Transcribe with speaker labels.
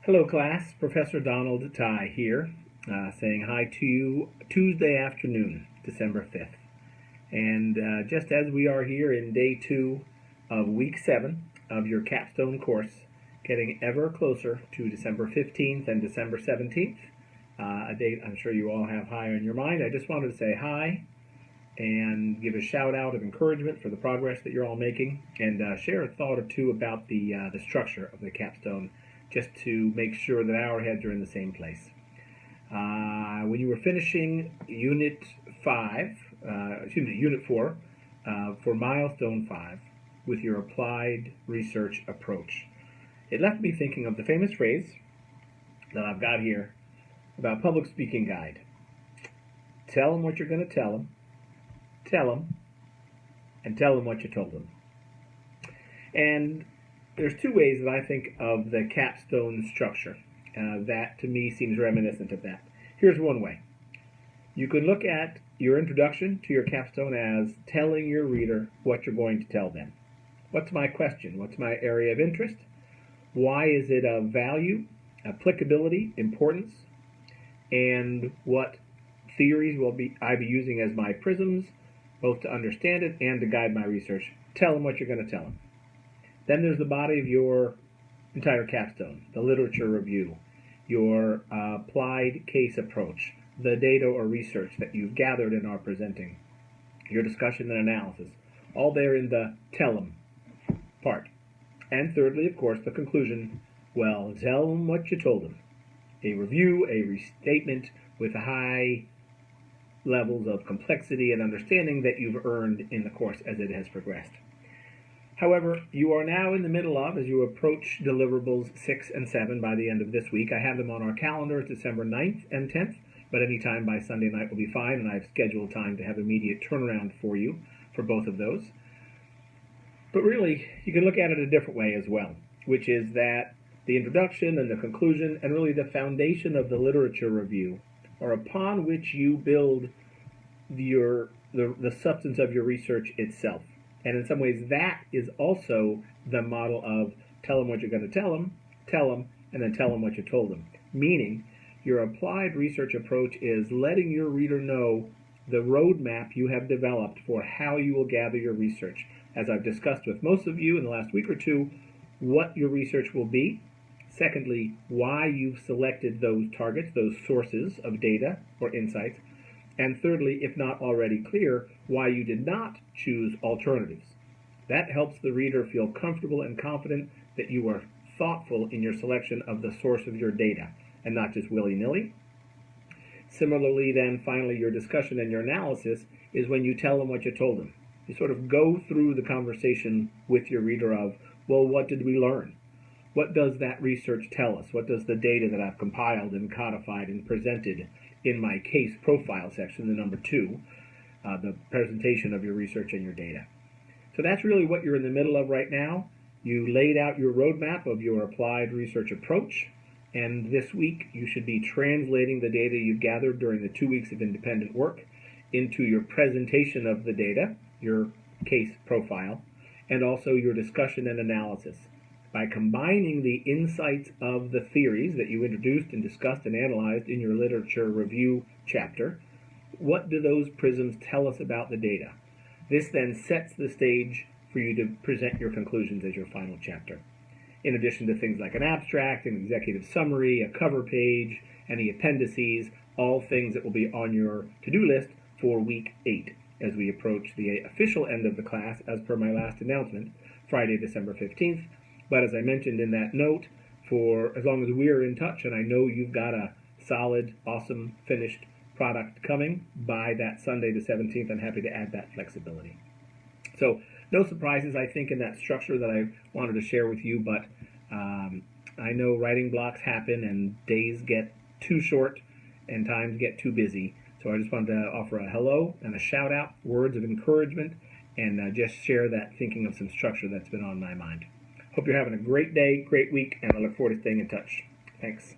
Speaker 1: Hello class, Professor Donald Ty here, saying hi to you Tuesday afternoon, December 5th. And just as we are here in day 2 of week 7 of your capstone course, getting ever closer to December 15th and December 17th, a date I'm sure you all have high on your mind. I just wanted to say hi and give a shout out of encouragement for the progress that you're all making, and share a thought or two about the structure of the capstone, just to make sure that our heads are in the same place. When you were finishing Unit 4, for Milestone 5, with your applied research approach, it left me thinking of the famous phrase that I've got here about public speaking guide. Tell them what you're going to tell them, and tell them what you told them. And there's two ways that I think of the capstone structure that to me seems reminiscent of that. Here's one way. You could look at your introduction to your capstone as telling your reader what you're going to tell them. What's my question? What's my area of interest? Why is it of value, applicability, importance? And what theories will I be using as my prisms, both to understand it and to guide my research? Tell them what you're going to tell them. Then there's the body of your entire capstone, the literature review, your applied case approach, the data or research that you've gathered and are presenting, your discussion and analysis, all there in the tell them part. And thirdly, of course, the conclusion, well, tell them what you told them. A review, a restatement with high levels of complexity and understanding that you've earned in the course as it has progressed. However, you are now in the middle of, as you approach deliverables 6 and 7 by the end of this week. I have them on our calendar December 9th and 10th, but any time by Sunday night will be fine, and I've scheduled time to have immediate turnaround for you for both of those. But really, you can look at it a different way as well, which is that the introduction and the conclusion, and really the foundation of the literature review, are upon which you build the substance of your research itself. And in some ways, that is also the model of tell them what you're going to tell them, and then tell them what you told them. Meaning, your applied research approach is letting your reader know the roadmap you have developed for how you will gather your research. As I've discussed with most of you in the last week or two, what your research will be. Secondly, why you've selected those targets, those sources of data or insights. And thirdly, if not already clear, why you did not choose alternatives. That helps the reader feel comfortable and confident that you are thoughtful in your selection of the source of your data, and not just willy-nilly. Similarly, then, finally, your discussion and your analysis is when you tell them what you told them. You sort of go through the conversation with your reader of, well, what did we learn? What does that research tell us? What does the data that I've compiled and codified and presented in my case profile section, the number 2, the presentation of your research and your data. So that's really what you're in the middle of right now. You laid out your roadmap of your applied research approach, and this week you should be translating the data you've gathered during the 2 weeks of independent work into your presentation of the data, your case profile, and also your discussion and analysis. By combining the insights of the theories that you introduced and discussed and analyzed in your literature review chapter, what do those prisms tell us about the data? This then sets the stage for you to present your conclusions as your final chapter. In addition to things like an abstract, an executive summary, a cover page, any appendices, all things that will be on your to-do list for week 8 as we approach the official end of the class as per my last announcement, Friday, December 15th. But as I mentioned in that note, for as long as we're in touch, and I know you've got a solid, awesome, finished product coming by that Sunday the 17th, I'm happy to add that flexibility. So no surprises, I think, in that structure that I wanted to share with you, but I know writing blocks happen and days get too short and times get too busy. So I just wanted to offer a hello and a shout out, words of encouragement, and just share that thinking of some structure that's been on my mind. Hope you're having a great day, great week, and I look forward to staying in touch. Thanks.